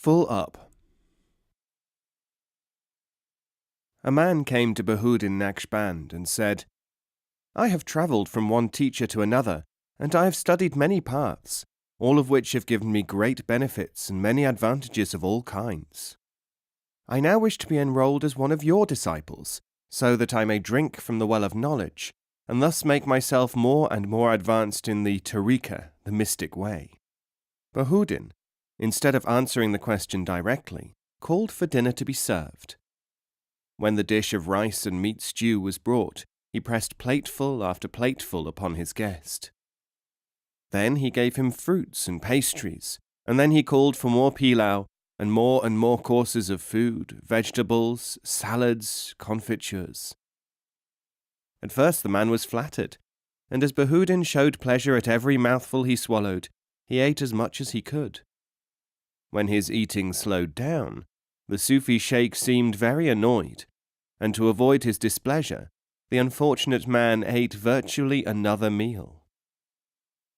Full up. A man came to Behoudin Naqshband and said, I have travelled from one teacher to another, and I have studied many paths, all of which have given me great benefits and many advantages of all kinds. I now wish to be enrolled as one of your disciples, so that I may drink from the well of knowledge, and thus make myself more and more advanced in the tariqah, the mystic way. Behoudin, instead of answering the question directly, called for dinner to be served. When the dish of rice and meat stew was brought, he pressed plateful after plateful upon his guest. Then he gave him fruits and pastries, and then he called for more pilau, and more courses of food, vegetables, salads, confitures. At first the man was flattered, and as Behoudin showed pleasure at every mouthful he swallowed, he ate as much as he could. When his eating slowed down, the Sufi sheikh seemed very annoyed, and to avoid his displeasure, the unfortunate man ate virtually another meal.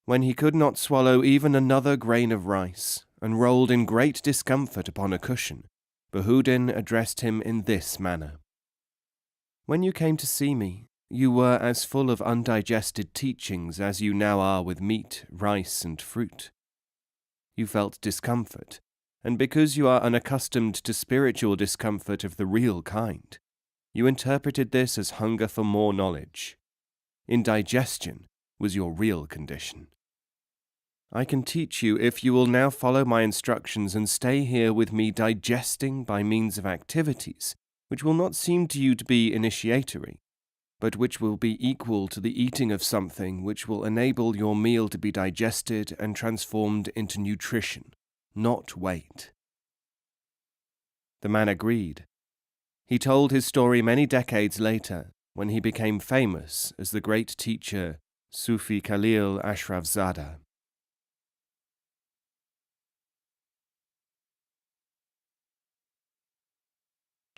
When he could not swallow even another grain of rice, and rolled in great discomfort upon a cushion, Behoudin addressed him in this manner. When you came to see me, you were as full of undigested teachings as you now are with meat, rice, and fruit. You felt discomfort, and because you are unaccustomed to spiritual discomfort of the real kind, you interpreted this as hunger for more knowledge. Indigestion was your real condition. I can teach you if you will now follow my instructions and stay here with me digesting by means of activities which will not seem to you to be initiatory, but which will be equal to the eating of something which will enable your meal to be digested and transformed into nutrition, not weight. The man agreed. He told his story many decades later, when he became famous as the great teacher Sufi Khalil Ashrafzada.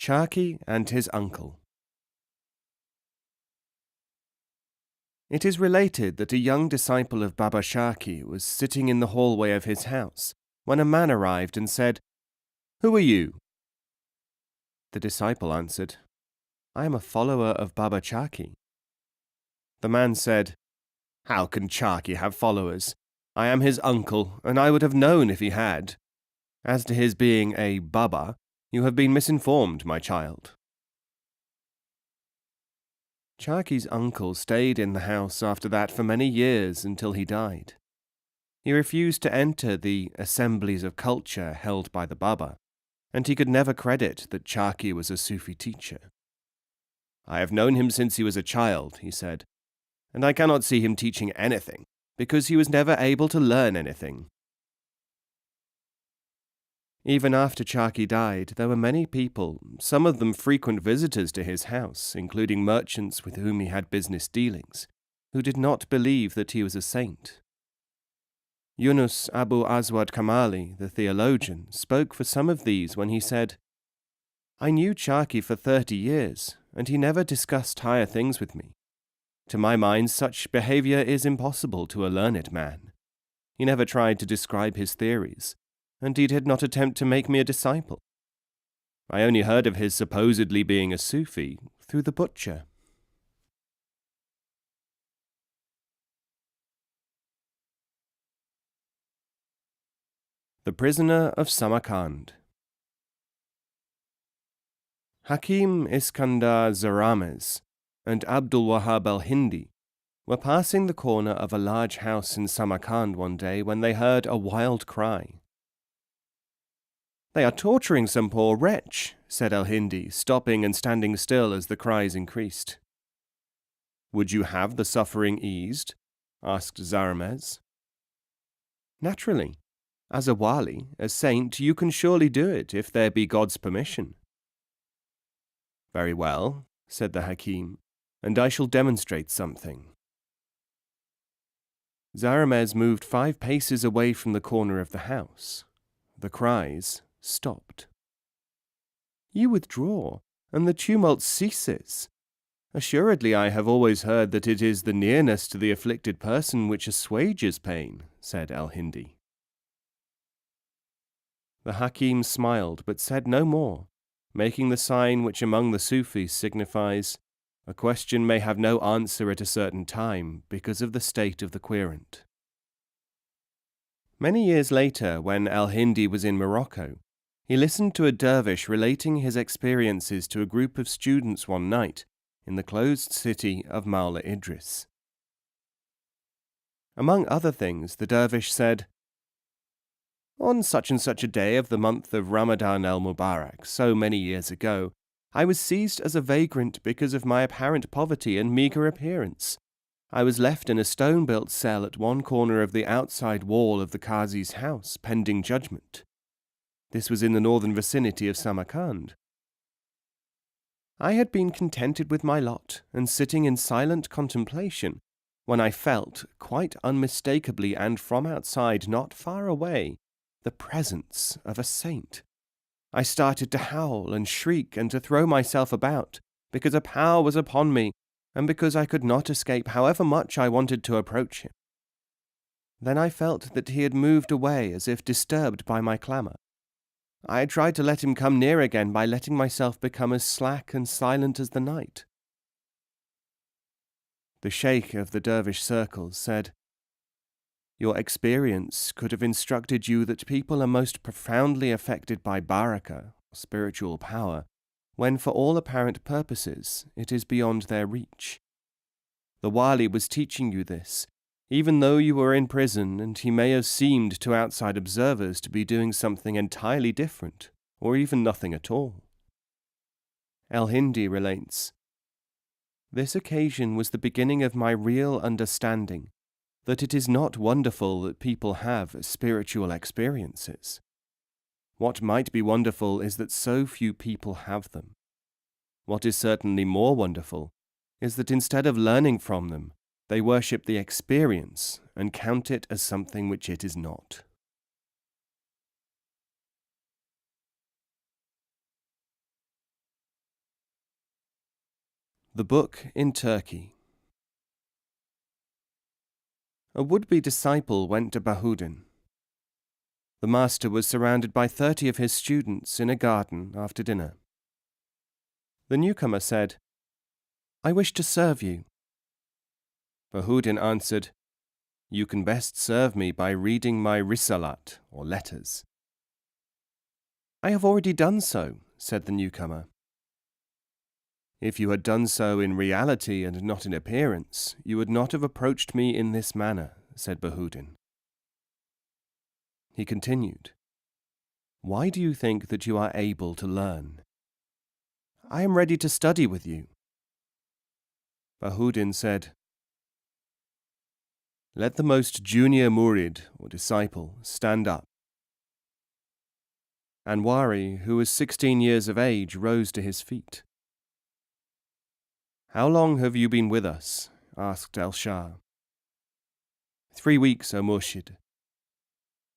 Chaki and his uncle. It is related that a young disciple of Baba Shaki was sitting in the hallway of his house when a man arrived and said, Who are you? The disciple answered, I am a follower of Baba Chaki. The man said, How can Chaki have followers? I am his uncle, and I would have known if he had. As to his being a Baba, you have been misinformed, my child. Chaki's uncle stayed in the house after that for many years until he died. He refused to enter the assemblies of culture held by the Baba, and he could never credit that Chaki was a Sufi teacher. I have known him since he was a child, he said, and I cannot see him teaching anything, because he was never able to learn anything. Even after Chaki died, there were many people, some of them frequent visitors to his house, including merchants with whom he had business dealings, who did not believe that he was a saint. Yunus Abu Aswad Kamali, the theologian, spoke for some of these when he said, I knew Chaki for 30 years, and he never discussed higher things with me. To my mind, such behavior is impossible to a learned man. He never tried to describe his theories, and he did not attempt to make me a disciple. I only heard of his supposedly being a Sufi through the butcher. The Prisoner of Samarkand. Hakim Iskandar Zarames and Abdul Wahab al-Hindi were passing the corner of a large house in Samarkand one day when they heard a wild cry. They are torturing some poor wretch, said al-Hindi, stopping and standing still as the cries increased. Would you have the suffering eased? Asked Zarames. Naturally. As a wali, a saint, you can surely do it if there be God's permission. Very well, said the Hakim, and I shall demonstrate something. Zarames moved 5 paces away from the corner of the house. The cries stopped. You withdraw, and the tumult ceases. Assuredly I have always heard that it is the nearness to the afflicted person which assuages pain, said al-Hindi. The Hakim smiled but said no more, making the sign which among the Sufis signifies, "A question may have no answer at a certain time because of the state of the querent." Many years later, when al-Hindi was in Morocco, he listened to a dervish relating his experiences to a group of students one night in the closed city of Maula Idris. Among other things, the dervish said, "On such and such a day of the month of Ramadan al-Mubarak, so many years ago, I was seized as a vagrant because of my apparent poverty and meagre appearance. I was left in a stone-built cell at one corner of the outside wall of the Qazi's house, pending judgment. This was in the northern vicinity of Samarkand. I had been contented with my lot and sitting in silent contemplation when I felt, quite unmistakably and from outside not far away, the presence of a saint. I started to howl and shriek and to throw myself about, because a power was upon me, and because I could not escape however much I wanted to approach him. Then I felt that he had moved away as if disturbed by my clamour. I had tried to let him come near again by letting myself become as slack and silent as the night." The sheikh of the dervish circles said, "Your experience could have instructed you that people are most profoundly affected by barakah, spiritual power, when for all apparent purposes it is beyond their reach. The wali was teaching you this, even though you were in prison, and he may have seemed to outside observers to be doing something entirely different, or even nothing at all." Al-Hindi relates, "This occasion was the beginning of my real understanding that it is not wonderful that people have spiritual experiences. What might be wonderful is that so few people have them. What is certainly more wonderful is that instead of learning from them, they worship the experience and count it as something which it is not." The book in Turkey. A would-be disciple went to Bahudin. The master was surrounded by 30 of his students in a garden after dinner. The newcomer said, "I wish to serve you." Bahudin answered, "You can best serve me by reading my risalat, or letters." "I have already done so," said the newcomer. "If you had done so in reality and not in appearance, you would not have approached me in this manner," said Bahudin. He continued, "Why do you think that you are able to learn?" "I am ready to study with you." Bahudin said, "Let the most junior murid, or disciple, stand up." Anwari, who was 16 years of age, rose to his feet. "How long have you been with us?" asked Shah. 3 weeks, O Murshid."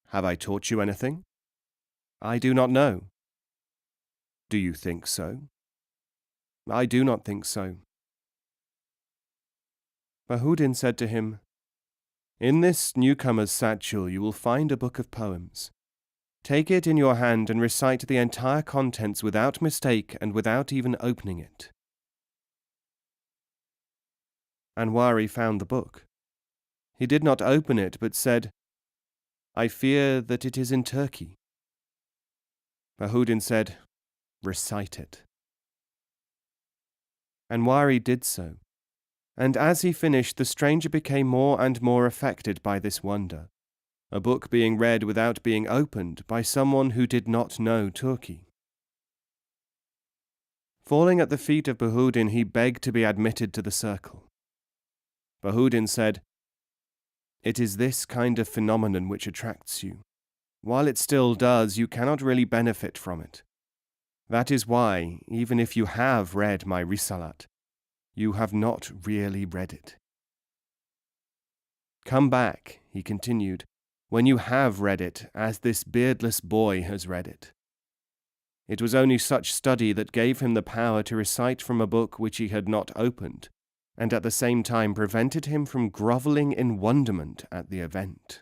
"Have I taught you anything?" "I do not know." "Do you think so?" "I do not think so." Bahudin said to him, "In this newcomer's satchel you will find a book of poems. Take it in your hand and recite the entire contents without mistake and without even opening it." Anwari found the book. He did not open it, but said, "I fear that it is in Turkey." Bahudin said, "Recite it." Anwari did so, and as he finished, the stranger became more and more affected by this wonder, a book being read without being opened by someone who did not know Turkey. Falling at the feet of Bahudin, he begged to be admitted to the circle. Bahudin said, "It is this kind of phenomenon which attracts you. While it still does, you cannot really benefit from it. That is why, even if you have read my Risalat, you have not really read it. Come back," he continued, "when you have read it, as this beardless boy has read it." It was only such study that gave him the power to recite from a book which he had not opened, and at the same time prevented him from grovelling in wonderment at the event.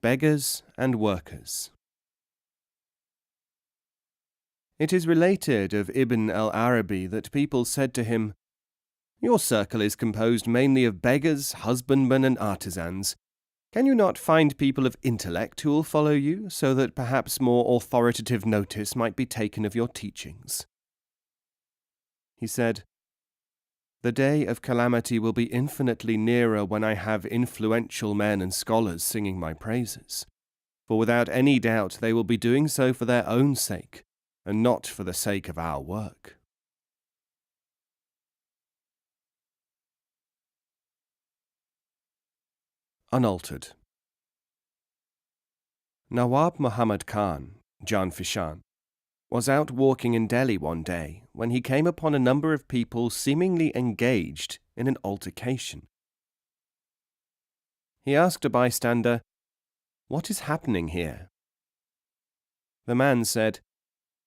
Beggars and Workers. It is related of Ibn al-Arabi that people said to him, "Your circle is composed mainly of beggars, husbandmen, and artisans. Can you not find people of intellect who will follow you, so that perhaps more authoritative notice might be taken of your teachings?" He said, "The day of calamity will be infinitely nearer when I have influential men and scholars singing my praises, for without any doubt they will be doing so for their own sake, and not for the sake of our work." Unaltered. Nawab Muhammad Khan, Jan Fishan, was out walking in Delhi one day when he came upon a number of people seemingly engaged in an altercation. He asked a bystander, "What is happening here?" The man said,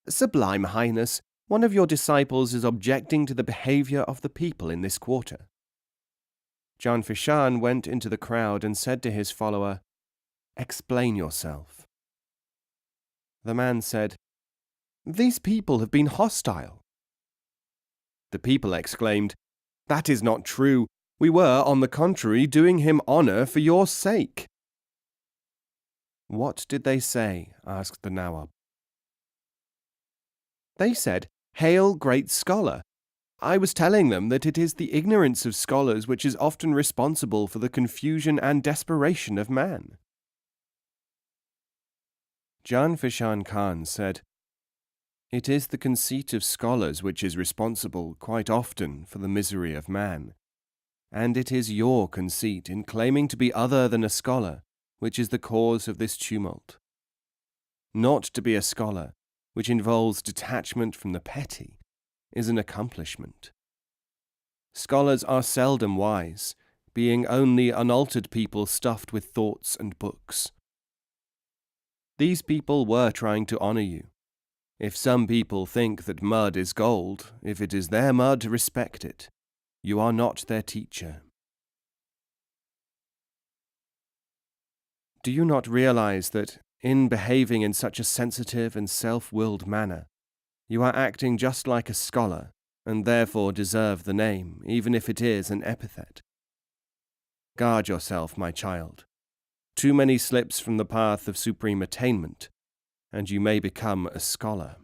"Sublime Highness, one of your disciples is objecting to the behavior of the people in this quarter." Jan Fishan went into the crowd and said to his follower, "Explain yourself." The man said, "These people have been hostile." The people exclaimed, "That is not true. We were, on the contrary, doing him honor for your sake." "What did they say?" asked the Nawab. "They said, 'Hail, great scholar.' I was telling them that it is the ignorance of scholars which is often responsible for the confusion and desperation of man." Jan Fishan Khan said, "It is the conceit of scholars which is responsible quite often for the misery of man, and it is your conceit in claiming to be other than a scholar which is the cause of this tumult. Not to be a scholar, which involves detachment from the petty, is an accomplishment. Scholars are seldom wise, being only unaltered people stuffed with thoughts and books. These people were trying to honor you. If some people think that mud is gold, if it is their mud, respect it. You are not their teacher." Do you not realize that, in behaving in such a sensitive and self-willed manner, you are acting just like a scholar, and therefore deserve the name, even if it is an epithet? Guard yourself, my child. Too many slips from the path of supreme attainment, and you may become a scholar.